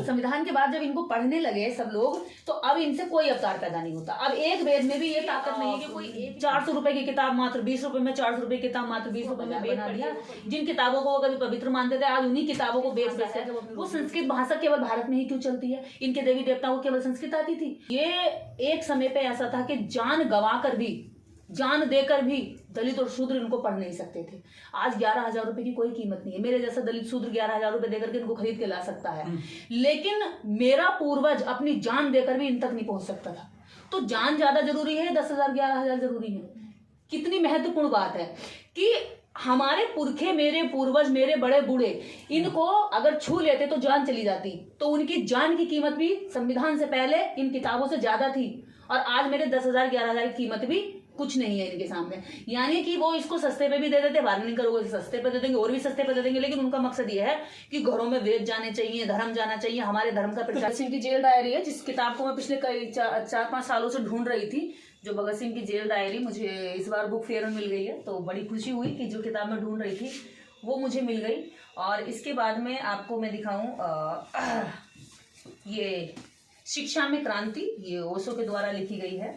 संविधान के बाद जब इनको पढ़ने लगे सब लोग, तो अब इनसे कोई अवतार पैदा नहीं होता। अब एक वेद में भी ये ताकत नहीं है कि कोई 400 रुपए की किताब मात्र 20 रुपए में, 400 रुपए की किताब मात्र 20 रुपए में बना दिया। जिन किताबों को कभी पवित्र मानते थे, आज उन्हीं किताबों को बेच बेचते हैं। वो संस्कृत भाषा केवल भारत में ही क्यों चलती है? इनके देवी देवताओं को केवल संस्कृत आती थी? ये एक समय पे ऐसा था कि जान गंवा कर भी, जान देकर भी दलित और शूद्र इनको पढ़ नहीं सकते थे। आज 11,000 रुपए की कोई कीमत नहीं है। मेरे जैसा दलित शूद्र 11,000 रुपए देकर के इनको खरीद के ला सकता है, लेकिन मेरा पूर्वज अपनी जान देकर भी इन तक नहीं पहुंच सकता था। तो जान ज्यादा जरूरी है, 10,000 11,000 जरूरी है? कितनी महत्वपूर्ण बात है कि हमारे पुरखे, मेरे पूर्वज, मेरे बड़े बूढ़े, इनको अगर छू लेते तो जान चली जाती। तो उनकी जान की कीमत भी संविधान से पहले इन किताबों से ज्यादा थी, और आज मेरे 10,000 11,000 की कीमत भी कुछ नहीं है इनके सामने। यानी कि वो इसको सस्ते पे भी दे देते, बार्गेनिंग करोगे सस्ते पे दे देंगे, और भी सस्ते पे दे देंगे, लेकिन उनका मकसद ये है कि घरों में वेद जाने चाहिए, धर्म जाना चाहिए, हमारे धर्म का प्रचार। भगत सिंह की जेल डायरी है, जिस किताब को मैं पिछले कई 4-5 सालों से ढूंढ रही थी, जो भगत सिंह की जेल डायरी मुझे इस बार बुक फेयर में मिल गई है। तो बड़ी खुशी हुई कि जो किताब मैं ढूंढ रही थी वो मुझे मिल गई। और इसके बाद में आपको मैं दिखाऊं, ये शिक्षा में क्रांति, ये ओशो के द्वारा लिखी गई है।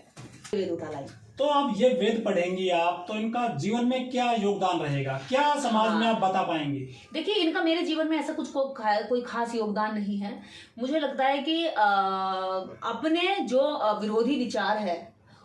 वेद उठा लाई। तो आप ये वेद पढ़ेंगी आप, तो इनका जीवन में क्या योगदान रहेगा, क्या समाज में आप बता पाएंगे? देखिए, इनका मेरे जीवन में ऐसा कुछ कोई खास योगदान नहीं है। मुझे लगता है कि अपने जो विरोधी विचार है,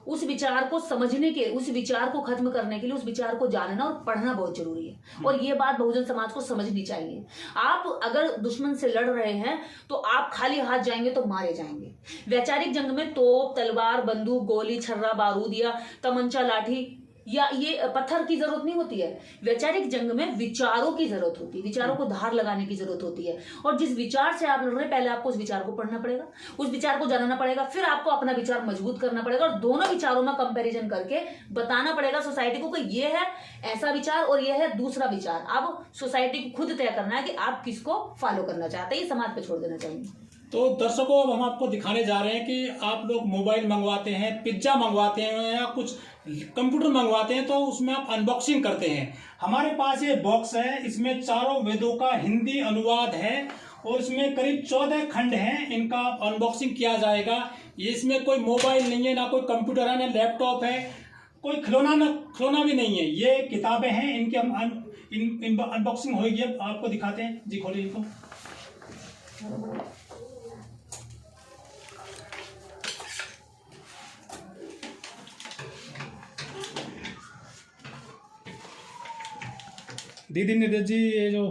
उस विचार को समझने के, उस विचार को खत्म करने के लिए उस विचार को जानना और पढ़ना बहुत जरूरी है। और ये बात बहुजन समाज को समझनी चाहिए। आप अगर दुश्मन से लड़ रहे हैं तो आप खाली हाथ जाएंगे तो मारे जाएंगे। वैचारिक जंग में तोप, तलवार, बंदूक, गोली, छर्रा, बारूद या तमंचा, लाठी या ये पत्थर की जरूरत नहीं होती है। वैचारिक जंग में विचारों की जरूरत होती है, विचारों को धार लगाने की जरूरत होती है। और जिस विचार से आप लड़ रहे हैं, पहले आपको उस विचार को पढ़ना पड़ेगा, उस विचार को जानना पड़ेगा, फिर आपको अपना विचार मजबूत करना पड़ेगा, और दोनों विचारों में कंपैरिजन करके बताना पड़ेगा सोसाइटी को कि ये है ऐसा विचार और ये है दूसरा विचार। अब सोसाइटी को खुद तय करना है कि आप किसको फॉलो करना चाहते हैं, ये समाज पे छोड़ देना चाहिए। तो दर्शकों, अब हम आपको दिखाने जा रहे हैं कि आप लोग मोबाइल मंगवाते हैं, पिज्जा मंगवाते हैं या कुछ कंप्यूटर मंगवाते हैं, तो उसमें आप अनबॉक्सिंग करते हैं। हमारे पास ये बॉक्स है, इसमें चारों वेदों का हिंदी अनुवाद है और इसमें करीब 14 खंड हैं, इनका अनबॉक्सिंग किया जाएगा। ये इसमें कोई मोबाइल नहीं है, ना कोई कंप्यूटर है, ना लैपटॉप है, कोई खिलौना भी नहीं है। ये किताबें हैं, इनकी हम अनबॉक्सिंग होगी। अब आपको दिखाते हैं जी, खोलिए इनको। दीदी निर्देश जी, ये जो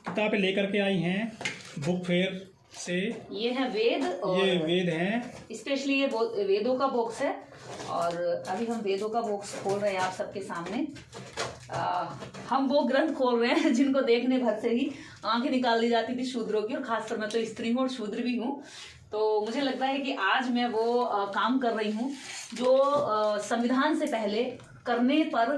किताबें लेकर के आई हैं बुक फेयर से, ये है वेद, और ये वेद हैं, स्पेशली ये वेदों का बॉक्स है। और अभी हम वेदों का बॉक्स खोल रहे हैं आप सबके सामने। हम वो ग्रंथ खोल रहे हैं जिनको देखने भर से ही आंखें निकाल दी जाती थी शूद्रों की, और खासकर मैं तो स्त्री हूँ और शूद्र भी हूँ। तो मुझे लगता है कि आज मैं वो काम कर रही हूँ जो संविधान से पहले करने पर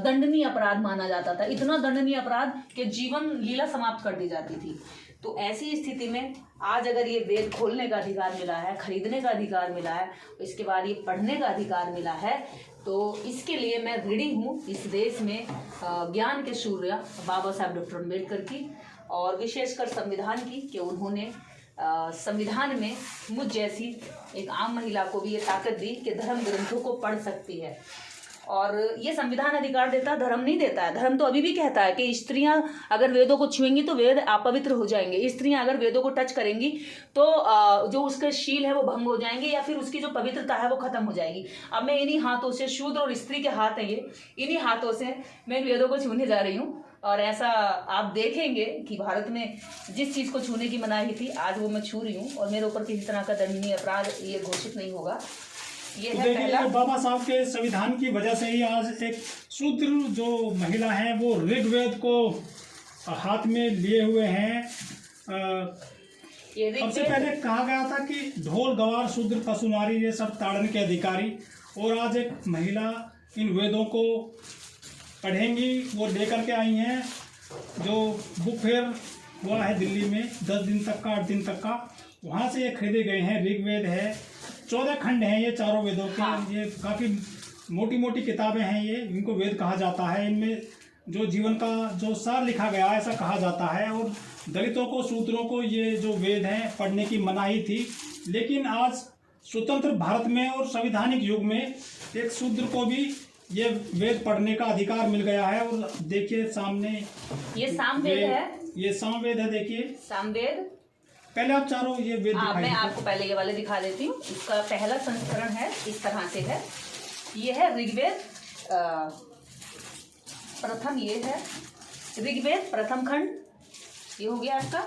दंडनीय अपराध माना जाता था। इतना दंडनीय अपराध कि जीवन लीला समाप्त कर दी जाती थी। तो ऐसी स्थिति में आज अगर ये वेद खोलने का अधिकार मिला है, खरीदने का अधिकार मिला है, इसके बाद ये पढ़ने का अधिकार मिला है, तो इसके लिए मैं ऋणी हूँ इस देश में ज्ञान के सूर्य बाबा साहब डॉक्टर अम्बेडकर की, और विशेषकर संविधान की, कि उन्होंने संविधान में मुझ जैसी एक आम महिला को भी ये ताकत दी कि धर्म ग्रंथों को पढ़ सकती है। और ये संविधान अधिकार देता है, धर्म नहीं देता है। धर्म तो अभी भी कहता है कि स्त्रियां अगर वेदों को छुएंगी तो वेद अपवित्र हो जाएंगे, स्त्रियां अगर वेदों को टच करेंगी तो जो उसके शील है वो भंग हो जाएंगे, या फिर उसकी जो पवित्रता है वो खत्म हो जाएगी। अब मैं इन्हीं हाथों से, शूद्र और स्त्री के हाथ है ये, इन्हीं हाथों से मैं इन वेदों को छूने जा रही हूँ। और ऐसा आप देखेंगे कि भारत में जिस चीज़ को छूने की मनाही थी, आज वो मैं छू रही हूँ, और मेरे ऊपर किसी तरह का दंडनीय अपराध ये घोषित नहीं होगा। ये तो है पहला। बाबा साहब के संविधान की वजह से ही आज एक शूद्र जो महिला है वो ऋग्वेद को हाथ में लिए हुए हैं। सबसे पहले कहा गया था कि ढोल गवार शूद्र पशु नारी ये सब ताड़न के अधिकारी, और आज एक महिला इन वेदों को पढ़ेंगी, वो लेकर के आई हैं। जो बुक फेयर हुआ है दिल्ली में 10 दिन तक का, 8 दिन तक का, वहाँ से ये खरीदे गए हैं। ऋग्वेद है, 14 खंड हैं ये चारों वेदों के। ये काफ़ी मोटी मोटी किताबें हैं ये, इनको वेद कहा जाता है। इनमें जो जीवन का जो सार लिखा गया है, ऐसा कहा जाता है। और दलितों को, शूद्रों को ये जो वेद हैं पढ़ने की मनाही थी, लेकिन आज स्वतंत्र भारत में और संवैधानिक युग में एक शूद्र को भी ये वेद पढ़ने का अधिकार मिल गया है। और देखिए सामने ये सामवेद है, ये सामवेद है, देखिए सामवेद। पहले आप चारों ये वेद हाँ, दिखाई मैं दीजिए। आपको पहले ये वाले दिखा देती हूँ। इसका पहला संस्करण है, इस तरह से है। ये है ऋग्वेद प्रथम, ये है ऋग्वेद प्रथम खंड, ये हो गया आपका।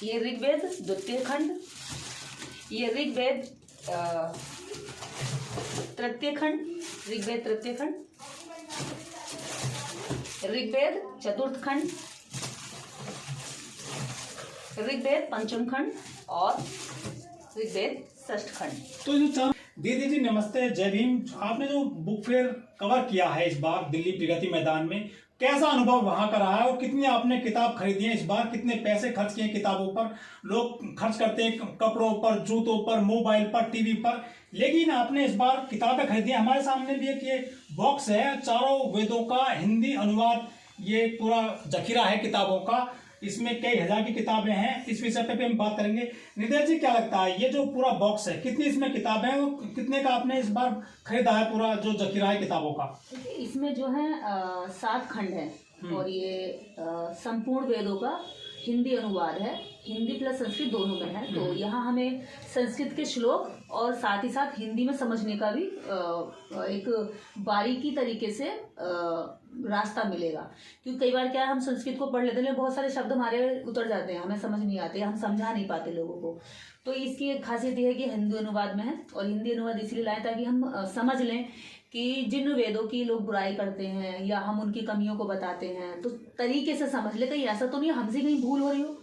ये ऋग्वेद द्वितीय खंड, ये ऋग्वेद तृतीय खंड, ऋग्वेद तृतीय खंड, ऋग्वेद चतुर्थ खंड, ऋग्वेद पंचम खंड और ऋग्वेद षष्ठ खंड। तो जो चार दीदी जी नमस्ते, जय भीम। आपने जो बुक फेयर कवर किया है इस बार दिल्ली प्रगति मैदान में, कैसा अनुभव वहां का रहा है और कितनी आपने किताब खरीदी है इस बार, कितने पैसे खर्च किए किताबों पर? लोग खर्च करते हैं कपड़ों पर, जूतों पर, मोबाइल पर, टीवी पर, लेकिन आपने इस बार किताबें खरीदी हैं। हमारे सामने भी एक ये बॉक्स है, चारों वेदों का हिंदी अनुवाद, ये पूरा जखीरा है किताबों का। इसमें कई हजार की किताबें हैं। इस विषय पे भी हम बात करेंगे। निधेश जी, क्या लगता है ये जो पूरा बॉक्स है, कितनी इसमें किताबें हैं और कितने का आपने इस बार खरीदा है पूरा जो जखीरा है किताबों का? इसमें जो है 7 खंड है और ये संपूर्ण वेदों का हिंदी अनुवाद है, हिंदी प्लस संस्कृत दोनों में है। तो यहाँ हमें संस्कृत के श्लोक और साथ ही साथ हिंदी में समझने का भी एक बारीकी तरीके से रास्ता मिलेगा। क्योंकि कई बार क्या है, हम संस्कृत को पढ़ लेते हैं, बहुत सारे शब्द हमारे उतर जाते हैं, हमें समझ नहीं आते, हम समझा नहीं पाते लोगों को। तो इसकी एक खासियत ये है कि हिंदी अनुवाद में है, और हिंदी अनुवाद इसलिए लाए ताकि हम समझ लें कि जिन वेदों की लोग बुराई करते हैं या हम उनकी कमियों को बताते हैं, तो तरीके से समझ ले, कहीं ऐसा तो नहीं हमसे कहीं भूल हो रही हो।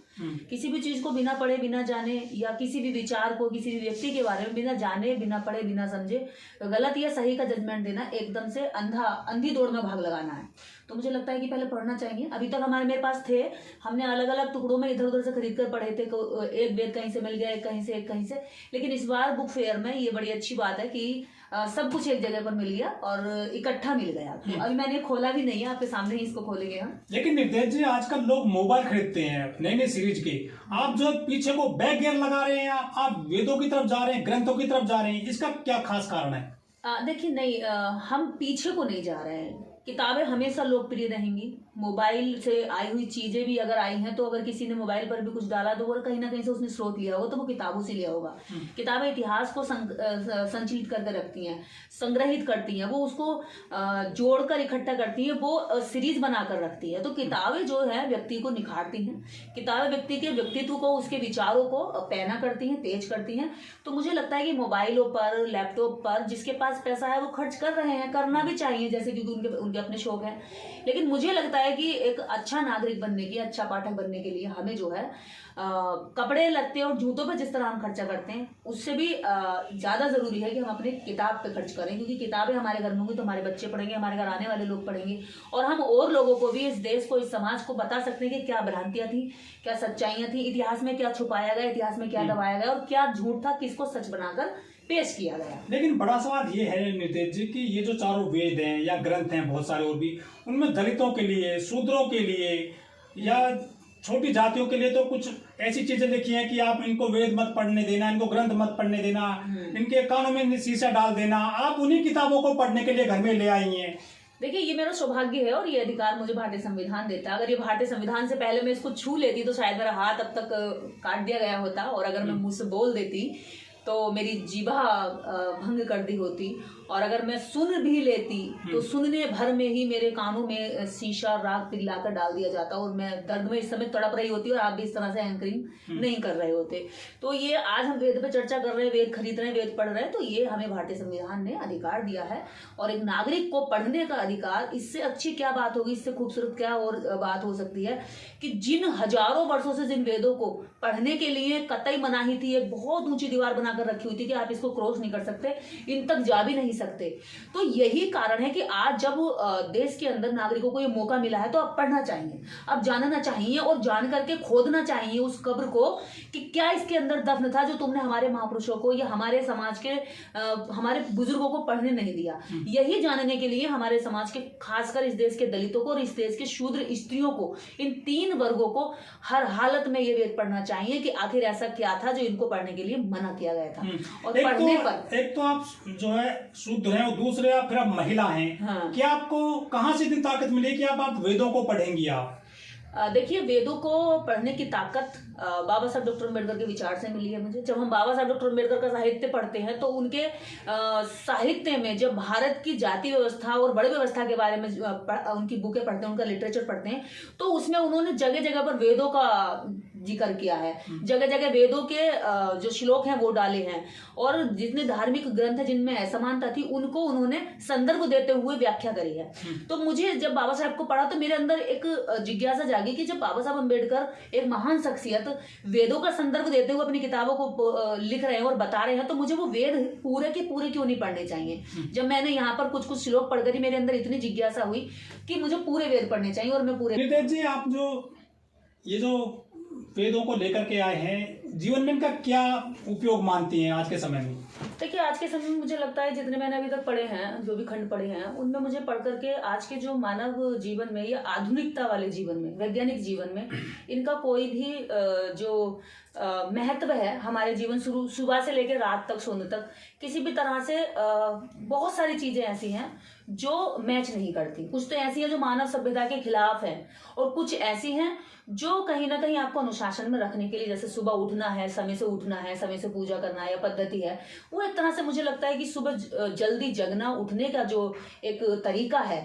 किसी भी चीज को बिना पढ़े बिना जाने, या किसी भी विचार को किसी भी व्यक्ति के बारे में बिना जाने, बिना पढ़े, बिना समझे गलत या सही का जजमेंट देना, एकदम से अंधी दौड़ में भाग लगाना है। तो मुझे लगता है कि पहले पढ़ना चाहिए। अभी तक मेरे पास थे, हमने अलग अलग टुकड़ों में इधर उधर से खरीद कर पढ़े थे, एक वेद कहीं से मिल गया, एक कहीं से, एक कहीं से। लेकिन इस बार बुक फेयर में ये बड़ी अच्छी बात है कि सब कुछ एक जगह पर मिल गया और इकट्ठा मिल गया। तो अभी मैंने खोला भी नहीं है, आपके सामने ही इसको खोलेंगे हम। लेकिन निर्देश जी, आजकल लोग मोबाइल खरीदते हैं नई नई सीरीज के, आप जो पीछे को बैक गियर लगा रहे हैं, आप वेदों की तरफ जा रहे हैं, ग्रंथों की तरफ जा रहे हैं, इसका क्या खास कारण है? देखिए, नहीं, हम पीछे को नहीं जा रहे हैं। किताबें हमेशा लोकप्रिय रहेंगी। मोबाइल से आई हुई चीजें भी अगर आई हैं, तो अगर किसी ने मोबाइल पर भी कुछ डाला तो वो कहीं ना कहीं से उसने स्रोत लिया होगा, तो वो किताबों से लिया होगा। किताबें इतिहास को संचित करके रखती हैं, संग्रहित करती हैं, वो उसको जोड़कर इकट्ठा करती हैं, वो सीरीज बनाकर रखती है। तो किताबें जो है व्यक्ति को निखारती हैं, किताबें व्यक्ति के व्यक्तित्व को, उसके विचारों को पैना करती हैं, तेज करती हैं। तो मुझे लगता है कि मोबाइलों पर, लैपटॉप पर जिसके पास पैसा है वो खर्च कर रहे हैं, करना भी चाहिए, जैसे क्योंकि उनके अपने शौक हैं। लेकिन मुझे लगता है कि एक अच्छा नागरिक बनने की, अच्छा पाठक बनने के लिए हमें जो है कपड़े लत्ते और जूतों पे जिस तरह हम खर्चा करते हैं, उससे भी ज्यादा जरूरी है कि हम अपने किताब पे खर्च करें। क्योंकि किताबें हमारे घर में होंगी तो हमारे बच्चे पढ़ेंगे, हमारे घर आने वाले लोग पढ़ेंगे, और हम और लोगों को भी, इस देश को, इस समाज को बता सकते हैं कि क्या भ्रांतियां थी, क्या सच्चाइयां थी, इतिहास में क्या छुपाया गया, इतिहास में क्या दबाया गया, और क्या झूठ था, किसको सच बनाकर पेश किया गया। लेकिन बड़ा सवाल ये है नितेश जी कि ये जो चारों वेद हैं या ग्रंथ हैं, बहुत सारे और भी, उनमें दलितों के लिए, शूद्रों के लिए या छोटी जातियों के लिए तो कुछ ऐसी चीजें लिखी हैं कि आप इनको वेद मत पढ़ने देना, इनको ग्रंथ मत पढ़ने देना, इनके कानों में शीशा डाल देना। आप उन्हीं किताबों को पढ़ने के लिए घर में ले आई हैं। देखिए, ये मेरा सौभाग्य है और ये अधिकार मुझे भारतीय संविधान देता है। अगर ये भारतीय संविधान से पहले मैं इसको छू लेती तो शायद मेरा हाथ अब तक काट दिया गया होता, और अगर मैं मुंह से बोल देती तो मेरी जीभा भंग कर दी होती, और अगर मैं सुन भी लेती तो सुनने भर में ही मेरे कानों में शीशा राख पिघलाकर डाल दिया जाता, और मैं दर्द में इस समय तड़प रही होती और आप भी इस तरह से एंकरिंग नहीं कर रहे होते। तो ये आज हम वेद पे चर्चा कर रहे हैं, वेद खरीद रहे हैं, वेद पढ़ रहे हैं, तो ये हमें भारतीय संविधान ने अधिकार दिया है। और एक नागरिक को पढ़ने का अधिकार, इससे अच्छी क्या बात होगी, इससे खूबसूरत क्या और बात हो सकती है कि जिन हजारों वर्षों से जिन वेदों को पढ़ने के लिए कतई मनाही थी, एक बहुत ऊंची दीवार बनाकर रखी हुई थी कि आप इसको क्रॉस नहीं कर सकते, इन तक जा भी नहीं सकते। तो यही कारण है कि आज जब देश के अंदर नागरिकों को ये मौका मिला है तो अब पढ़ना चाहिए, अब जानना चाहिए, और जान करके खोदना चाहिए उस कब्र को कि क्या इसके अंदर दफन था जो तुमने हमारे महापुरुषों को या हमारे समाज के हमारे बुजुर्गों को पढ़ने नहीं दिया। यही जानने के लिए हमारे समाज के, खासकर इस देश के दलितों को और इस देश के शूद्र स्त्रियों को, इन 3 वर्गों को हर हालत में ये वेद पढ़ना चाहिए कि आखिर ऐसा क्या था जो इनको पढ़ने के लिए मना किया गया था। और पढ़ने पर एक तो आप जो है शूद्र हैं और दूसरे आप फिर आप महिला हैं। हाँ। क्या आपको कहाँ से इतनी ताकत मिली कि आप वेदों को पढ़ेंगी आप? देखिए, वेदों को पढ़ने की ताकत बाबा साहब डॉक्टर अम्बेडकर के विचार से मिली है मुझे। जब हम बाबा साहब डॉक्टर अम्बेडकर का साहित्य पढ़ते हैं तो उनके साहित्य में जब भारत की जाति व्यवस्था और बड़े व्यवस्था के बारे में उनकी बुकें पढ़ते हैं, उनका लिटरेचर पढ़ते हैं, तो उसमें उन्होंने जगह जगह पर वेदों का जिक्र किया है। जगह जगह वेदों के जो श्लोक हैं वो डाले हैं, और जितने धार्मिक ग्रंथ हैं जिनमें असमानता थी उनको उन्होंने संदर्भ देते हुए व्याख्या करी है। तो मुझे जब बाबा साहब को पढ़ा तो मेरे अंदर एक जिज्ञासा जागी कि जब बाबा साहब अम्बेडकर, एक महान शख्सियत, वेदों का संदर्भ देते हुए अपनी किताबों को लिख रहे हैं और बता रहे हैं, तो मुझे वो वेद पूरे के पूरे क्यों नहीं पढ़ने चाहिए। जब मैंने यहाँ पर कुछ कुछ श्लोक पढ़कर ही मेरे अंदर इतनी जिज्ञासा हुई कि मुझे पूरे वेद पढ़ने चाहिए और मैं पूरे। नितेश जी, आप ये जो वेदों को लेकर के आए हैं, जीवन में इनका क्या उपयोग मानती हैं आज के समय में? देखिए, आज के समय में मुझे लगता है जितने मैंने अभी तक पढ़े हैं, जो भी खंड पढ़े हैं, उनमें मुझे पढ़ करके आज के जो मानव जीवन में या आधुनिकता वाले जीवन में, वैज्ञानिक जीवन में, इनका कोई भी जो महत्व है हमारे जीवन सुबह से लेकर रात तक, सोने तक, किसी भी तरह से बहुत सारी चीजें ऐसी हैं जो मैच नहीं करती। कुछ तो ऐसी है जो मानव सभ्यता के खिलाफ है, और कुछ ऐसी हैं जो कहीं ना कहीं आपको अनुशासन में रखने के लिए, जैसे सुबह उठना है, समय से उठना है, समय से पूजा करना है, या पद्धति है, वो एक तरह से मुझे लगता है कि सुबह जल्दी जगना, उठने का जो एक तरीका है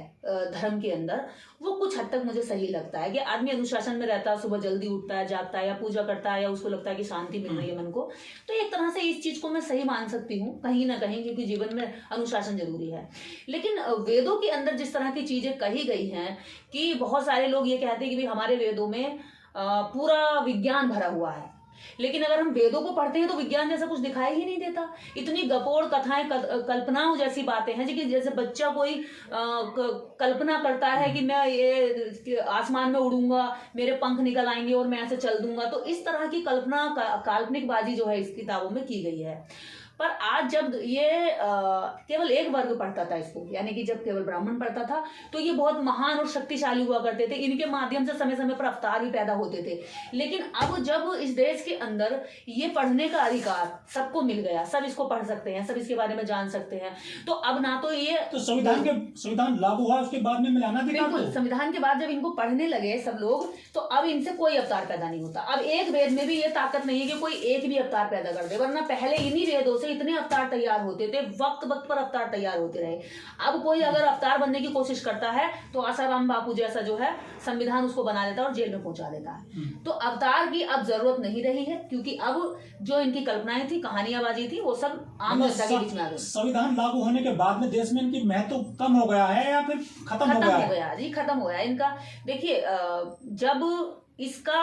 धर्म के अंदर, वो कुछ हद तक मुझे सही लगता है कि आदमी अनुशासन में रहता है, सुबह जल्दी उठता है, जागता है, या पूजा करता है, या उसको लगता है कि शांति मिल रही है मन को। तो एक तरह से इस चीज को मैं सही मान सकती हूँ कहीं ना कहीं, क्योंकि जीवन में अनुशासन जरूरी है। लेकिन वेदों के अंदर जिस तरह की चीजें कही गई हैं कि बहुत सारे लोग ये कहते हैं कि भाई हमारे वेदों में पूरा विज्ञान भरा हुआ है, लेकिन अगर हम वेदों को पढ़ते हैं तो विज्ञान जैसा कुछ दिखाई ही नहीं देता। इतनी गपोड़ कथाएं, कल्पनाओं जैसी बातें हैं कि जैसे बच्चा कोई कल्पना करता है कि मैं ये आसमान में उड़ूंगा, मेरे पंख निकल आएंगे और मैं ऐसे चल दूंगा। तो इस तरह की कल्पना, काल्पनिक बाजी जो है इस किताबों में की गई है। पर आज जब ये केवल एक वर्ग पढ़ता था इसको, यानी कि जब केवल ब्राह्मण पढ़ता था, तो ये बहुत महान और शक्तिशाली हुआ करते थे, इनके माध्यम से समय समय पर अवतार भी पैदा होते थे। लेकिन अब जब इस देश के अंदर ये पढ़ने का अधिकार सबको मिल गया, सब इसको पढ़ सकते हैं, सब इसके बारे में जान सकते हैं, तो अब ना तो ये तो संविधान लागू हुआ उसके बाद में मिलाना अधिकार, बिल्कुल संविधान के बाद जब इनको पढ़ने लगे सब लोग, तो अब इनसे कोई अवतार पैदा नहीं होता। अब एक वेद में भी ये ताकत नहीं है कि कोई एक भी अवतार पैदा कर दे, वरना पहले इन्हीं वेदों से इतने अवतार तैयार होते थे, वक्त वक्त पर अवतार तैयार होते रहे। अब कोई अगर अवतार बनने की कोशिश करता है तो आसाराम बापू जैसा जो है संविधान उसको बना देता है और जेल में पहुंचा देता है। तो अवतार की अब जरूरत नहीं रही है, क्योंकि अब जो इनकी कल्पनाएं थी, कहानियांबाजी थी, वो सब आम जनता के बीच में आ गई। संविधान लागू होने के बाद में देश में इनकी महत्व कम हो गया है या फिर खत्म हो गया जी, खत्म हो गया इनका। देखिए, जब इसका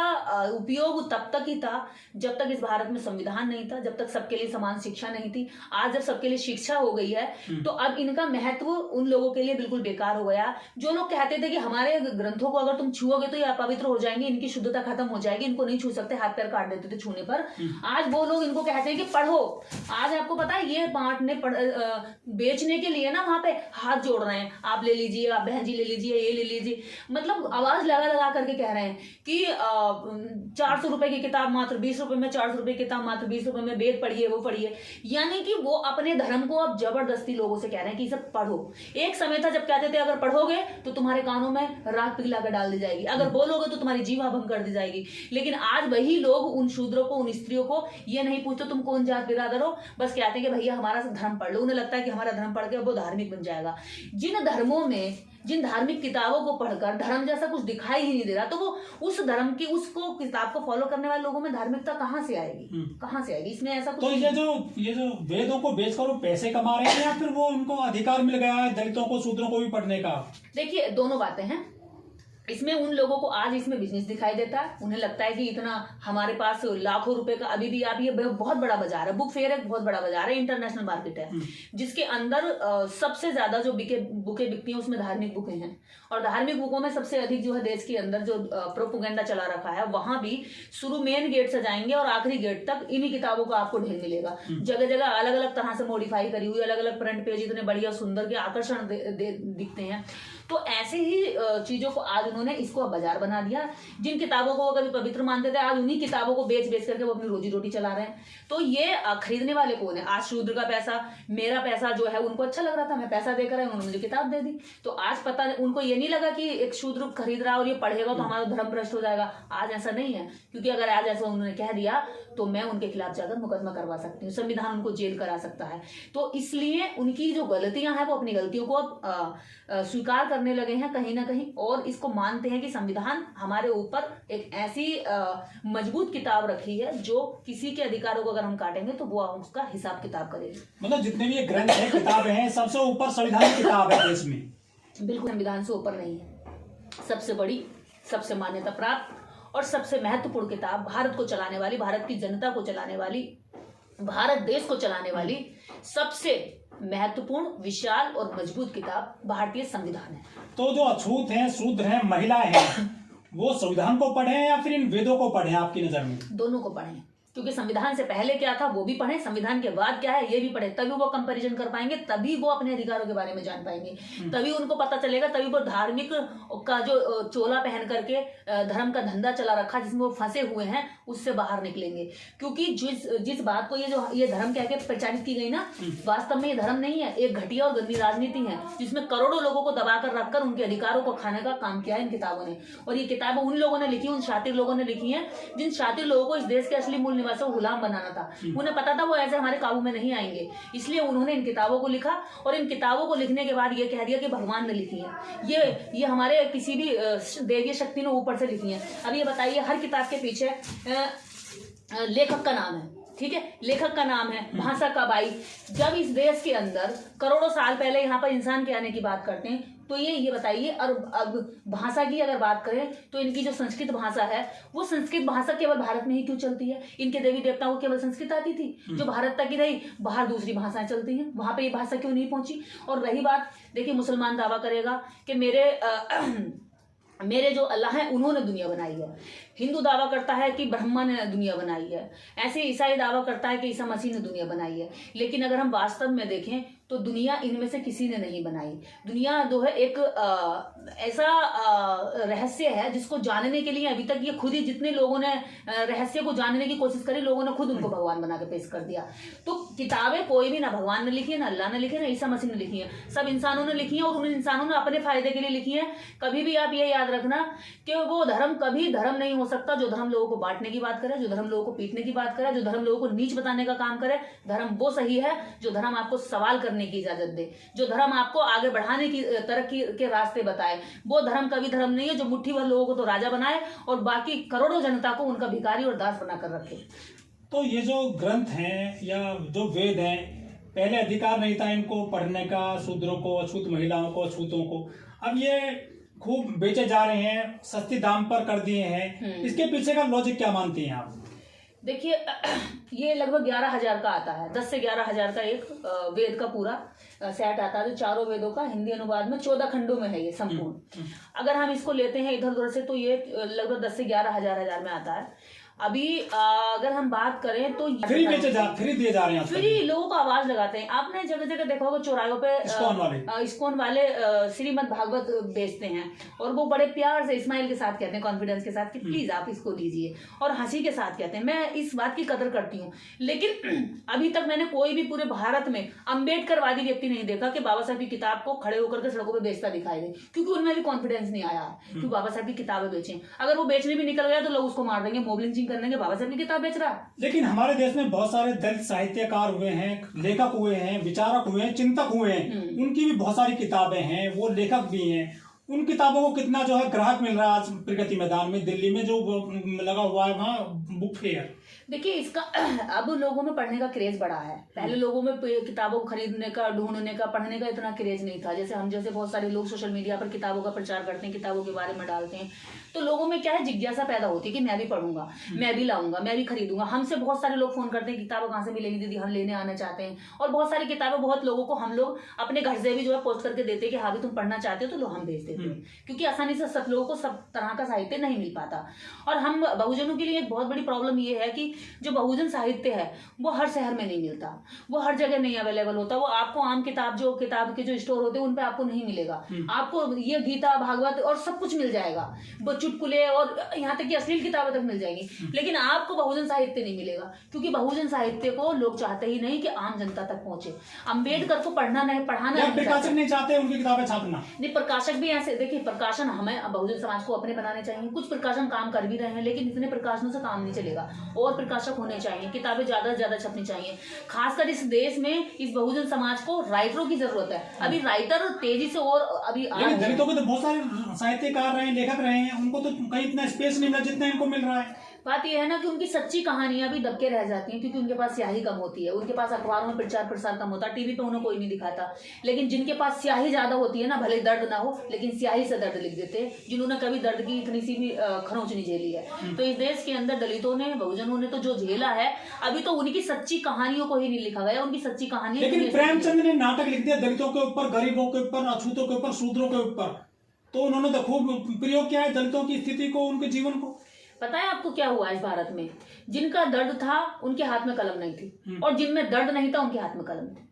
उपयोग तब तक ही था जब तक इस भारत में संविधान नहीं था, जब तक सबके लिए समान शिक्षा नहीं थी। आज जब सबके लिए शिक्षा हो गई है तो अब इनका महत्व उन लोगों के लिए बिल्कुल बेकार हो गया जो लोग कहते थे कि हमारे ग्रंथों को अगर तुम छुओगे तो ये अपवित्र हो जाएंगे, इनकी शुद्धता खत्म हो जाएगी, इनको नहीं छू सकते, हाथ पैर काट देते थे छूने पर। आज वो लोग इनको कहते हैं कि पढ़ो। आज आपको पता है ये बांटने बेचने के लिए ना वहां पे हाथ जोड़ रहे हैं, आप ले लीजिए, आप बहन जी ले लीजिए, ये ले लीजिए, मतलब आवाज लगा लगा करके कह रहे हैं कि 400 रुपए की किताब मात्र 20 रुपए में, 400 रुपए की किताब मात्र 20 रुपए में, वेद पढ़िए, वो पढ़िए। यानी कि वो अपने धर्म को अब जबरदस्ती लोगों से कह रहे हैं कि इसे पढ़ो। एक समय था जब कहते थे अगर पढ़ोगे तो तुम्हारे कानों में राख पिघला कर डाल दी जाएगी, अगर बोलोगे तो तुम्हारी जीवा भंग कर दी जाएगी। लेकिन आज वही लोग उन शूद्रों को, उन स्त्रियों को ये नहीं पूछते तुम कौन जात बिरादर हो, बस कहते हैं कि भैया हमारा धर्म पढ़ लो। उन्हें लगता है कि हमारा धर्म पढ़ के वो धार्मिक बन जाएगा। जिन धर्मों में, जिन धार्मिक किताबों को पढ़कर धर्म जैसा कुछ दिखाई ही नहीं दे रहा, तो वो उस धर्म की, उसको किताब को फॉलो करने वाले लोगों में धार्मिकता कहाँ से आएगी, कहाँ से आएगी? इसमें ऐसा कुछ तो ये जो वेदों को बेचकर वो पैसे कमा रहे हैं या फिर वो उनको अधिकार मिल गया है दलितों को, शूद्रों को भी पढ़ने का? देखिए, दोनों बातें हैं। इसमें उन लोगों को आज इसमें बिजनेस दिखाई देता है, उन्हें लगता है कि इतना हमारे पास लाखों रुपए का अभी भी आप ये बहुत बड़ा बाजार है, बुक फेयर एक बहुत बड़ा बाजार है, इंटरनेशनल मार्केट है, जिसके अंदर सबसे ज्यादा जो बुकें बिकती हैं उसमें धार्मिक बुकें हैं। और धार्मिक बुकों में सबसे अधिक जो है देश के अंदर जो प्रोपोगेंडा चला रखा है, वहां भी शुरू मेन गेट से जाएंगे और आखिरी गेट तक इन्हीं किताबों का आपको ढेर मिलेगा। जगह जगह अलग अलग तरह से मॉडिफाई करी हुई, अलग अलग फ्रंट पेज इतने बढ़िया सुंदर के आकर्षण दिखते हैं। तो ऐसे ही चीजों को आज उन्होंने इसको बाजार बना दिया। जिन किताबों को वो कभी पवित्र मानते थे, आज उन्हीं किताबों को बेच बेच करके वो अपनी रोजी रोटी चला रहे हैं। तो ये खरीदने वाले कौन है? आज शूद्र का पैसा, मेरा पैसा जो है उनको अच्छा लग रहा था, मैं पैसा देकर आया, उन्होंने मुझे किताब दे दी। तो आज पता उनको ये नहीं लगा कि एक शूद्र खरीद रहा है और ये पढ़ेगा तो हमारा धर्म भ्रष्ट हो जाएगा। आज ऐसा नहीं है, क्योंकि अगर आज ऐसा उन्होंने कह दिया तो मैं उनके खिलाफ जाकर मुकदमा करवा सकती हूँ, संविधान उनको जेल करा सकता है। तो इसलिए उनकी जो गलतियां हैं वो अपनी गलतियों को अब स्वीकार करने लगे हैं कहीं ना कहीं, और इसको मानते हैं कि संविधान हमारे ऊपर एक ऐसी मजबूत किताब रखी है जो किसी के अधिकारों को अगर हम काटेंगे तो वो उसका हिसाब किताब करेगी। मतलब जितने भी ये ग्रंथ है, किताबें हैं, सबसे ऊपर संविधान की किताब है देश में। बिल्कुल संविधान से ऊपर नहीं है। सबसे बड़ी, सबसे मान्यता प्राप्त और सबसे महत्वपूर्ण किताब, भारत को चलाने वाली, भारत की जनता को चलाने वाली, भारत देश को चलाने वाली सबसे महत्वपूर्ण, विशाल और मजबूत किताब भारतीय संविधान है। तो जो अछूत हैं, शूद्र हैं, महिलाएं हैं, वो संविधान को पढ़े या फिर इन वेदों को पढ़े आपकी नजर में? दोनों को पढ़े, क्योंकि संविधान से पहले क्या था वो भी पढ़े, संविधान के बाद क्या है ये भी पढ़े, तभी वो कंपैरिजन कर पाएंगे, तभी वो अपने अधिकारों के बारे में जान पाएंगे, तभी उनको पता चलेगा, तभी वो धार्मिक का जो चोला पहन करके धर्म का धंधा चला रखा जिसमें वो फंसे हुए हैं उससे बाहर निकलेंगे। क्योंकि जिस बात को ये धर्म कह के प्रचारित की गई ना, वास्तव में ये धर्म नहीं है, एक घटिया और गंदी राजनीति है जिसमें करोड़ों लोगों को दबाकर रखकर उनके अधिकारों को खाने का काम किया है इन किताबों ने। और ये किताबें उन लोगों ने लिखी, उन शातिर लोगों ने लिखी है जिन शातिर लोगों को इस देश के असली मूल निवासियों को गुलाम बनाना था। उन्हें पता था वो ऐसे हमारे काबू में नहीं आएंगे, इसलिए उन्होंने इन किताबों को लिखा, और इन किताबों को लिखने के बाद ये कह दिया कि भगवान ने लिखी है, ये हमारे किसी भी देवीय शक्ति ने ऊपर से लिखी है। अब ये बताइए, हर किताब के पीछे लेखक का नाम है, ठीक है, लेखक का नाम है, भाषा का बाई। जब इस देश के अंदर करोड़ों साल पहले यहाँ पर इंसान के आने की बात करते हैं तो ये बताइए, और अब भाषा की अगर बात करें तो इनकी जो संस्कृत भाषा है वो संस्कृत भाषा केवल भारत में ही क्यों चलती है? इनके देवी देवताओं को केवल संस्कृत आती थी जो भारत तक ही रही, बाहर दूसरी भाषाएं चलती हैं, वहां पे ये भाषा क्यों नहीं पहुंची? और रही बात, देखिए मुसलमान दावा करेगा कि मेरे जो अल्लाह है उन्होंने दुनिया बनाई है, हिंदू दावा करता है कि ब्रह्मा ने दुनिया बनाई है, ऐसे ईसाई दावा करता है कि ईसा मसीह ने दुनिया बनाई है। लेकिन अगर हम वास्तव में देखें तो दुनिया इनमें से किसी ने नहीं बनाई। दुनिया जो है एक ऐसा रहस्य है जिसको जानने के लिए अभी तक ये खुद ही, जितने लोगों ने रहस्य को जानने की कोशिश करी, लोगों ने खुद उनको भगवान बना के पेश कर दिया। तो किताबें कोई भी ना भगवान ने लिखी है, ना अल्लाह ने लिखी है, ना ईसा मसीह ने लिखी है, सब इंसानों ने लिखी है, और उन इंसानों ने अपने फायदे के लिए लिखी है। कभी भी आप ये याद रखना कि वो धर्म कभी धर्म नहीं हो सकता जो धर्म लोगों को बांटने की बात करे, जो धर्म लोगों को पीटने की बात करे, जो धर्म लोगों को नीच बताने का काम करे। धर्म वो सही है जो धर्म आपको सवाल करने की इजाजत दे, जो धर्म आपको आगे बढ़ाने की, तरक्की के रास्ते बताए। वो धर्म कभी धर्म नहीं है जो मुट्ठी भर लोगों को तो राजा बनाए और बाकी करोड़ों जनता को उनका भिखारी और दास बनाकर रखे। तो ये जो ग्रंथ हैं या जो वेद हैं, पहले अधिकार नहीं था इनको पढ़ने का, शूद्रों को, अछूत महिलाओं को, अछूतों को, अब ये खूब बेचे जा रहे हैं, सस्ते दाम पर कर दिए हैं। इसके पीछे का लॉजिक क्या मानती हैं आप? देखिए, ये लगभग 11,000 का आता है, 10 से 11,000 का एक वेद का पूरा सेट आता है, जो चारों वेदों का हिंदी अनुवाद में 14 खंडों में है ये संपूर्ण। अगर हम इसको लेते हैं इधर उधर से तो ये लगभग 10 से 11,000 में आता है। अभी अगर हम बात करें तो फ्री दिए जा रहे हैं, फ्री लोगों को आवाज लगाते हैं। आपने जगह जगह देखा होगा चौराहों पे इस्कॉन वाले श्रीमद् भागवत बेचते हैं, और वो बड़े प्यार से स्माइल के साथ कहते हैं, कॉन्फिडेंस के साथ कि प्लीज आप इसको लीजिए, और हंसी के साथ कहते हैं। मैं इस बात की कदर करती हूँ, लेकिन अभी तक मैंने कोई भी पूरे भारत में अम्बेडकरवादी व्यक्ति नहीं देखा कि बाबा साहब की किताब को खड़े होकर के सड़कों पर बेचता दिखाई दे, क्योंकि उनमें भी कॉन्फिडेंस नहीं आया कि बाबा साहब की किताबें बेचें। अगर वो बेचने भी निकल गया तो लोग उसको मार देंगे, मोब लिंचिंग करने के, बाबा साहब की किताब बेच रहा है। लेकिन हमारे देश में बहुत सारे दलित साहित्यकार हुए हैं, लेखक हुए हैं, विचारक हुए हैं, चिंतक हुए हैं, उनकी भी बहुत सारी किताबें हैं, वो लेखक भी हैं। उन किताबों को कितना जो है ग्राहक मिल रहा है आज प्रगति मैदान में, दिल्ली में जो लगा हुआ है वहाँ बुक फेयर। देखिए इसका अब लोगों में पढ़ने का क्रेज बढ़ा है। पहले लोगों में किताबों को खरीदने का, ढूंढने का, पढ़ने का इतना क्रेज नहीं था। जैसे हम जैसे बहुत सारे लोग सोशल मीडिया पर किताबों का प्रचार करते हैं, किताबों के बारे में डालते हैं, तो लोगों में क्या है, जिज्ञासा पैदा होती है कि मैं भी पढ़ूंगा, मैं भी लाऊंगा, मैं भी खरीदूंगा। हमसे बहुत सारे लोग फोन करते हैं, किताबें कहाँ से मिलेंगी दीदी, हम लेने आना चाहते हैं। और बहुत सारी किताबें बहुत लोगों को हम लोग अपने घर से भी जो है पोस्ट करके देते हैं कि हाँ भी तुम पढ़ना चाहते हो तो लो, हम भेज देते हैं। क्योंकि आसानी से सब लोगों को सब तरह का साहित्य नहीं मिल पाता। और हम बहुजनों के लिए एक बहुत बड़ी प्रॉब्लम ये है कि जो बहुजन साहित्य है वो हर शहर में नहीं मिलता, वो हर जगह नहीं अवेलेबल होता। वो आपको आम किताब के जो स्टोर होते हैं उन पे आपको नहीं मिलेगा। आपको ये गीता, भागवत और सब कुछ मिल जाएगा, वो चुटकुले और यहाँ तक कि अश्लील किताबें तक मिल जाएंगी, लेकिन आपको बहुजन साहित्य नहीं मिलेगा। क्योंकि बहुजन साहित्य को लोग चाहते ही नहीं कि आम जनता तक पहुंचे। अम्बेडकर को पढ़ाना नहीं, पढ़ाना प्रकाशक नहीं चाहते उनकी किताबें छापना। नहीं, प्रकाशक भी ऐसे, देखिए प्रकाशन हमें बहुजन समाज को अपने बनाने चाहिए। कुछ प्रकाशन काम कर भी रहे हैं, लेकिन इतने प्रकाशनों से काम नहीं चलेगा। और प्रकाशक होने चाहिए, किताबें ज्यादा से ज्यादा छपनी चाहिए। खासकर इस देश में इस बहुजन समाज को राइटरों की जरूरत है। अभी राइटर तेजी से और अभी दलितों के तो बहुत सारे साहित्यकार रहे हैं, लेखक रहे हैं, उनको तो कहीं इतना स्पेस नहीं मिला जितना इनको मिल रहा है। बात यह है ना कि उनकी सच्ची कहानियां भी दबके रह जाती हैं, क्योंकि उनके पास स्याही कम होती है, उनके पास अखबारों में प्रचार प्रसार कम होता है, टीवी पे उन्हें कोई नहीं दिखाता। लेकिन जिनके पास स्याही ज्यादा होती है ना, भले दर्द ना हो लेकिन स्याही से दर्द लिख देते हैं, जिन्होंने कभी दर्द की इतनी सी भी खरोंच नहीं झेली है। तो इस देश के अंदर दलितों ने, बहुजनों ने तो जो झेला है, अभी तो उनकी सच्ची कहानियों को ही नहीं लिखा गया, उनकी सच्ची कहानी। लेकिन प्रेमचंद ने नाटक लिख दिया दलितों के ऊपर, गरीबों के ऊपर, अछूतों के ऊपर, शूद्रों के ऊपर, तो उन्होंने तो खूब प्रयोग किया है दलितों की स्थिति को, उनके जीवन को। पता है आपको क्या हुआ इस भारत में? जिनका दर्द था उनके हाथ में कलम नहीं थी, और जिनमें दर्द नहीं था उनके हाथ में कलम थी।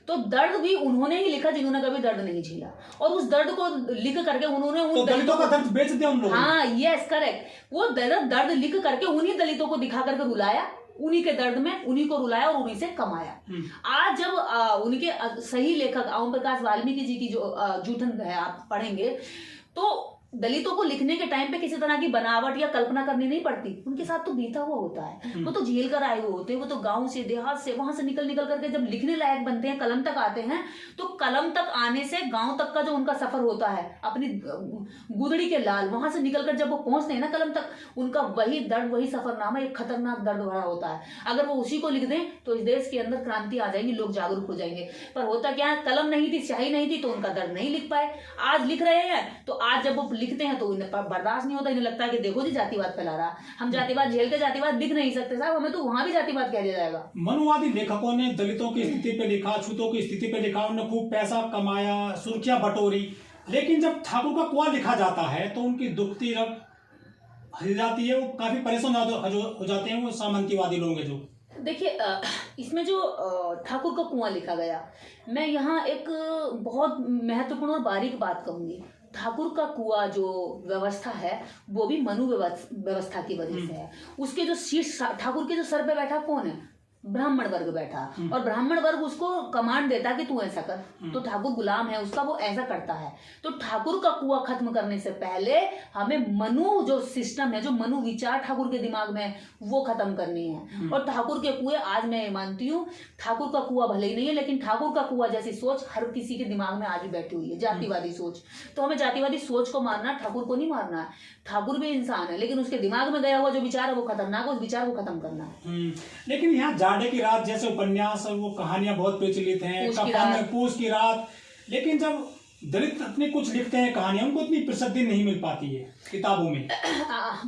तो दर्द भी उन्होंने ही लिखा जिन्होंने कभी दर्द नहीं झेला, और उस दर्द को लिख करके उन्होंने उन दलितों का दर्द बेच दिया उन लोगों ने। हाँ, यस करेक्ट। वो दर्द लिख करके उन्हीं दलितों को दिखा करके रुलाया, उन्हीं के दर्द में उन्हीं को रुलाया और उन्हीं से कमाया। आज जब उनके सही लेखक ओम प्रकाश वाल्मीकि जी की जो जूठन है आप पढ़ेंगे, तो दलितों को लिखने के टाइम पे किसी तरह की बनावट या कल्पना करनी नहीं पड़ती। उनके साथ तो बीता हुआ होता है, वो तो झेल कर आए हुए होते हैं, वो तो गांव से, देहात से, वहां से निकल करके जब लिखने लायक बनते हैं, कलम तक आते हैं, तो कलम तक आने से गांव तक का जो उनका सफर होता है, अपनी गुदड़ी के लाल, वहां से निकलकर जब वो पहुंचते हैं ना कलम तक, उनका वही दर्द, वही सफरनामा एक खतरनाक दर्द भरा होता है। अगर वो उसी को लिख दें तो इस देश के अंदर क्रांति आ जाएगी, लोग जागरूक हो जाएंगे। पर होता क्या है, कलम नहीं थी, स्याही नहीं थी, तो उनका दर्द नहीं लिख पाए। आज लिख रहे हैं तो आज जब वो लिखते हैं तो इन्हें बर्दाश्त नहीं होता, इन्हें लगता है कि देखो जी जातिवाद फैला रहा, हम जातिवाद झेलते जातिवाद लिख नहीं सकते साहब, हमें तो वहां भी जातिवाद कह दिया जाएगा। मनुवादी लेखकों ने दलितों की स्थिति पे लिखा, अछूतों की स्थिति पे लिखा, उन्होंने खूब पैसा कमाया, सुर्खियां बटोरी, लेकिन जब ठाकुर का कुआं लिखा जाता है तो उनकी दुखती रग हिल जाती है, वो काफी परेशान हो जाते हैं वो सामंतीवादी लोग हैं जो। देखिए इसमें जो ठाकुर का कुआं लिखा गया, मैं यहाँ एक बहुत महत्वपूर्ण और बारीक बात कहूंगी। ठाकुर का कुआं जो व्यवस्था है वो भी मनु व्यवस्था की वजह से है। उसके जो शीर्ष ठाकुर के जो सर पे बैठा कौन है? ब्राह्मण वर्ग बैठा, और ब्राह्मण वर्ग उसको कमांड देता कि तू ऐसा कर, तो ठाकुर गुलाम है उसका, वो ऐसा करता है। तो ठाकुर का कुआं खत्म करने से पहले हमें मनु जो सिस्टम है, जो मनु विचार ठाकुर के दिमाग में है, वो खत्म करनी है। और ठाकुर के कुएं, आज मैं मानती हूँ ठाकुर का कुआं भले ही नहीं है, लेकिन ठाकुर का कुआं जैसी सोच हर किसी के दिमाग में आज भी बैठी हुई है, जातिवादी सोच। तो हमें जातिवादी सोच को मारना, ठाकुर को नहीं मारना है। ठाकुर भी इंसान है, लेकिन उसके दिमाग में गया हुआ जो विचार है वो खतरनाक है, उस विचार को खत्म करना है। लेकिन यहाँ जाड़े की रात जैसे उपन्यास और वो कहानियां बहुत प्रचलित हैं, पूस की रात, लेकिन जब दलित अपने कुछ लिखते हैं कहानियां, उनको इतनी प्रसिद्धि नहीं मिल पाती है किताबों में।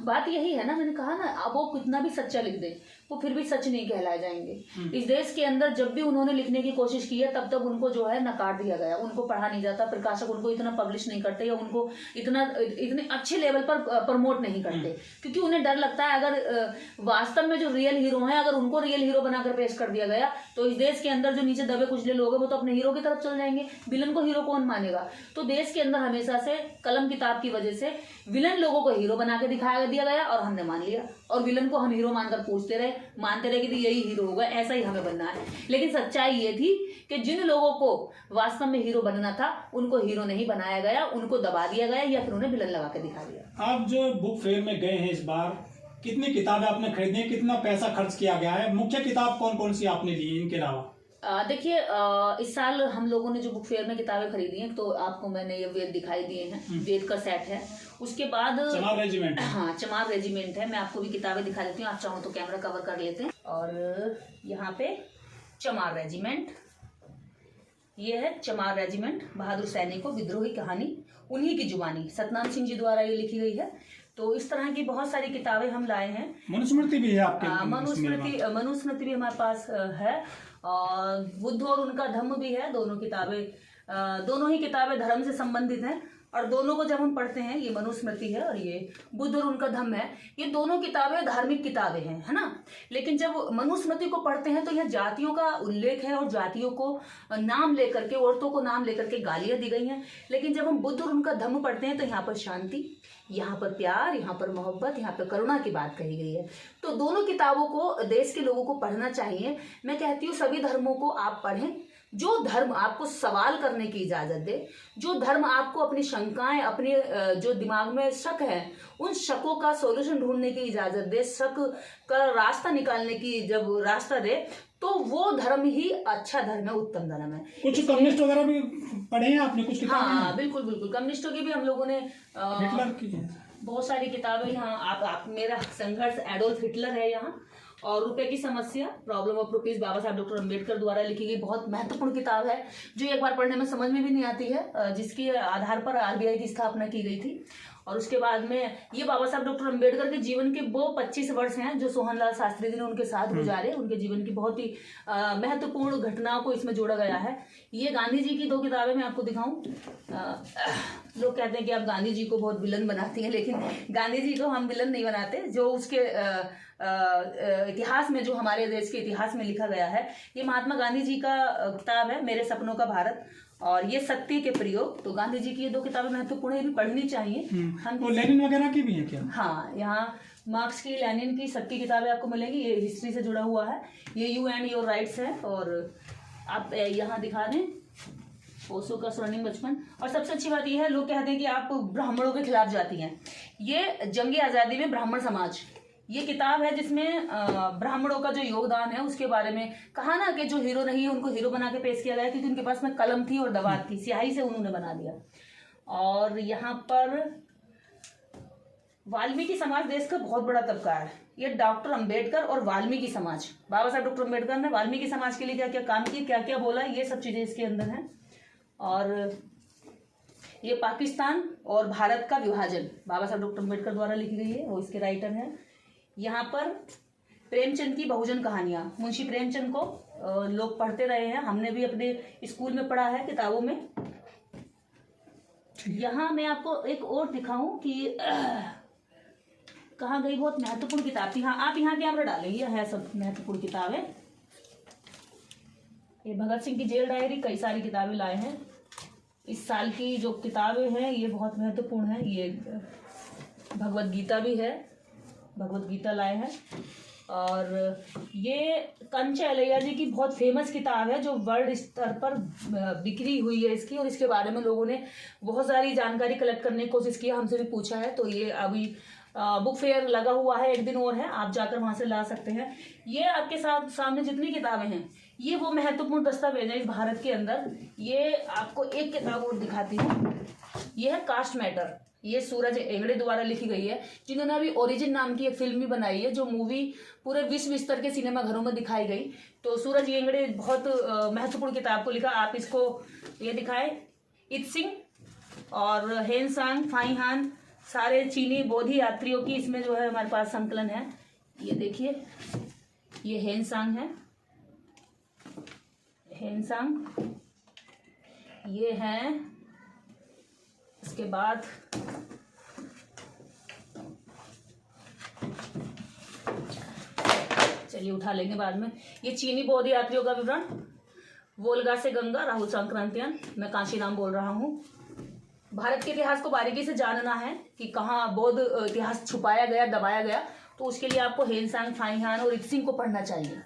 बात यही है ना, मैंने कहा ना, अब वो कितना भी सच्चा लिख दे वो फिर भी सच नहीं कहलाए जाएंगे। इस देश के अंदर जब भी उन्होंने लिखने की कोशिश की है तब तक उनको जो है नकार दिया गया, उनको पढ़ा नहीं जाता, प्रकाशक उनको इतना पब्लिश नहीं करते या उनको इतने अच्छे लेवल पर प्रमोट नहीं करते, क्योंकि उन्हें डर लगता है अगर वास्तव में जो रियल हीरो हैं अगर उनको रियल हीरो बनाकर पेश कर दिया गया तो इस देश के अंदर जो नीचे दबे कुचले लोग हैं वो तो अपने हीरो की तरफ चल जाएंगे, विलन को हीरो कौन मानेगा। तो देश के अंदर हमेशा से कलम किताब की वजह से विलन लोगों को हीरो बना के दिखाया दिया गया और हमने मान लिया, और विलन को हम हीरो मानकर पूछते रहे, मानते रहे कि यही हीरो होगा, ऐसा ही हमें बनना है। लेकिन सच्चाई ये थी कि जिन लोगों को वास्तव में हीरो बनना था उनको हीरो नहीं बनाया गया, उनको दबा दिया गया या फिर उन्हें विलन लगा के दिखा दिया। आप जो बुक फेयर में गए हैं इस बार, कितनी किताबें आपने खरीदी, कितना पैसा खर्च किया गया है, मुख्य किताब कौन कौन सी आपने ली इनके अलावा? देखिए, इस साल हम लोगों ने जो बुक फेयर में किताबें खरीदी हैं, तो आपको मैंने ये वेद दिखाई दिए हैं, वेद का सेट है। उसके बाद चमार रेजिमेंट, हाँ चमार रेजिमेंट है। मैं आपको भी किताबें दिखा देती हूँ, आप चाहो तो कैमरा कवर कर लेते हैं। और यहाँ पे चमार रेजिमेंट, ये है चमार रेजिमेंट, बहादुर सैनिकों विद्रोही कहानी उन्हीं की जुबानी, सतनाम सिंह जी द्वारा ये लिखी गई है। तो इस तरह की बहुत सारी किताबें हम लाए हैं। मनुस्मृति भी है आपके? मनुस्मृति भी हमारे पास है, और बुद्ध और उनका धम्म भी है। दोनों ही किताबें धर्म से संबंधित हैं, और दोनों को जब हम पढ़ते हैं, ये मनुस्मृति है और ये बुद्ध और उनका धम्म है, ये दोनों किताबें धार्मिक किताबें हैं, है ना। लेकिन जब मनुस्मृति को पढ़ते हैं तो यह जातियों का उल्लेख है, और जातियों को नाम लेकर के, औरतों को नाम लेकर के गालियां दी गई हैं। लेकिन जब हम बुद्ध और उनका धम्म पढ़ते हैं तो यहाँ पर शांति, यहाँ पर प्यार, यहाँ पर मोहब्बत, यहाँ पर करुणा की बात कही गई है। तो दोनों किताबों को देश के लोगों को पढ़ना चाहिए। मैं कहती हूँ सभी धर्मों को आप पढ़ें। जो धर्म आपको सवाल करने की इजाजत दे, जो धर्म आपको अपनी शंकाएं, अपने जो दिमाग में शक है, उन शकों का सॉल्यूशन ढूंढने की इजाजत दे, शक का रास्ता निकालने की जब रास्ता दे, तो वो धर्म ही अच्छा धर्म है, उत्तम धर्म है। कुछ कम्युनिस्ट वगैरह भी पढ़े हैं आपने? कुछ किताबें? हाँ बिल्कुल बिल्कुल, कम्युनिस्टों की भी हम लोगों ने हिटलर की बहुत सारी किताबें यहाँ। आप मेरा संघर्ष एडोल्फ हिटलर है यहाँ, और रुपए की समस्या, प्रॉब्लम ऑफ रुपीज, बाबा साहब डॉक्टर अम्बेडकर द्वारा लिखी गई बहुत महत्वपूर्ण किताब है, जो एक बार पढ़ने में समझ में भी नहीं आती है, जिसके आधार पर आरबीआई की स्थापना की गई थी। और उसके बाद में ये बाबा साहब डॉक्टर अम्बेडकर के जीवन के वो 25 वर्ष हैं जो सोहनलाल शास्त्री जी ने उनके साथ गुजारे। उनके जीवन की बहुत ही महत्वपूर्ण घटनाओं को इसमें जोड़ा गया है। ये गांधी जी की 2 किताबें मैं आपको दिखाऊं। लोग कहते हैं कि आप गांधी जी को बहुत विलन बनाती हैं, लेकिन गांधी जी को हम विलन नहीं बनाते। जो उसके इतिहास में, जो हमारे देश के इतिहास में लिखा गया है, ये महात्मा गांधी जी का किताब है, मेरे सपनों का भारत, और ये सत्य के प्रयोग। तो गांधी जी की ये 2 किताबें महत्वपूर्ण है, ये भी पढ़नी चाहिए। हम तो लेनिन वगैरह की भी है क्या? हाँ, यहाँ मार्क्स की, लेनिन की सबकी किताबें आपको मिलेंगी। ये हिस्ट्री से जुड़ा हुआ है, ये यू एंड योर राइट्स है। और आप यहाँ दिखा दें ओशो का स्वर्णिम बचपन। और सबसे अच्छी बात यह है, लोग कहते हैं कि आप ब्राह्मणों के खिलाफ जाती हैं। ये जंगे आज़ादी में ब्राह्मण समाज, ये किताब है जिसमें ब्राह्मणों का जो योगदान है उसके बारे में कहा ना, कि जो हीरो नहीं है उनको हीरो बना के पेश किया गया, क्योंकि उनके पास में कलम थी और दवात थी, स्याही से उन्होंने बना दिया। और यहाँ पर वाल्मीकि समाज देश का बहुत बड़ा तबका है। ये डॉक्टर अंबेडकर और वाल्मीकि समाज, बाबा साहब डॉक्टर अंबेडकर ने वाल्मीकि समाज के लिए क्या क्या काम किए, क्या क्या बोला, ये सब चीजें इसके अंदर हैं। और ये पाकिस्तान और भारत का विभाजन, बाबा साहब डॉक्टर अंबेडकर द्वारा लिखी गई है, वो इसके राइटर हैं। यहाँ पर प्रेमचंद की बहुजन कहानियां, मुंशी प्रेमचंद को लोग पढ़ते रहे हैं, हमने भी अपने स्कूल में पढ़ा है किताबों में। यहाँ मैं आपको एक और दिखाऊं कि कहाँ गई, बहुत महत्वपूर्ण किताब थी। हाँ, आप यहाँ कैमरा डालें, ये है सब महत्वपूर्ण किताबें। ये भगत सिंह की जेल डायरी, कई सारी किताबें लाए हैं। इस साल की जो किताबें हैं ये बहुत महत्वपूर्ण है। ये भगवत गीता भी है, भगवत गीता लाए हैं। और ये कंच अलैया जी की बहुत फेमस किताब है, जो वर्ल्ड स्तर पर बिक्री हुई है इसकी, और इसके बारे में लोगों ने बहुत सारी जानकारी कलेक्ट करने की कोशिश की, हमसे भी पूछा है। तो ये अभी बुक फेयर लगा हुआ है, 1 दिन और है, आप जाकर वहां से ला सकते हैं। ये आपके साथ सामने जितनी किताबें हैं, ये वो महत्वपूर्ण दस्तावेज है इस भारत के अंदर। ये आपको एक किताब और दिखाती हूँ, ये है कास्ट मैटर, ये सूरज एंगड़े द्वारा लिखी गई है, जिन्होंने अभी ओरिजिन नाम की एक फिल्म भी बनाई है, जो मूवी पूरे विश्व स्तर के सिनेमा घरों में दिखाई गई। तो सूरज एंगड़े बहुत महत्वपूर्ण किताब को लिखा। आप इसको ये दिखाए, इत सिंह और हेन सांग फाइहान, सारे चीनी बौद्ध यात्रियों की इसमें जो है हमारे पास संकलन है। ये देखिए, ये हेन सांग है, हेन सांग ये हैं। इसके बाद चलिए उठा लेंगे बाद में। ये चीनी बौद्ध यात्रियों का विवरण, वोल्गा से गंगा, राहुल सांक्रांतियान, मैं कांशीराम बोल रहा हूँ। भारत के इतिहास को बारीकी से जानना है कि कहाँ बौद्ध इतिहास छुपाया गया, दबाया गया, तो उसके लिए आपको हेन सांग फाइहान और इत सिंह को पढ़ना चाहिए।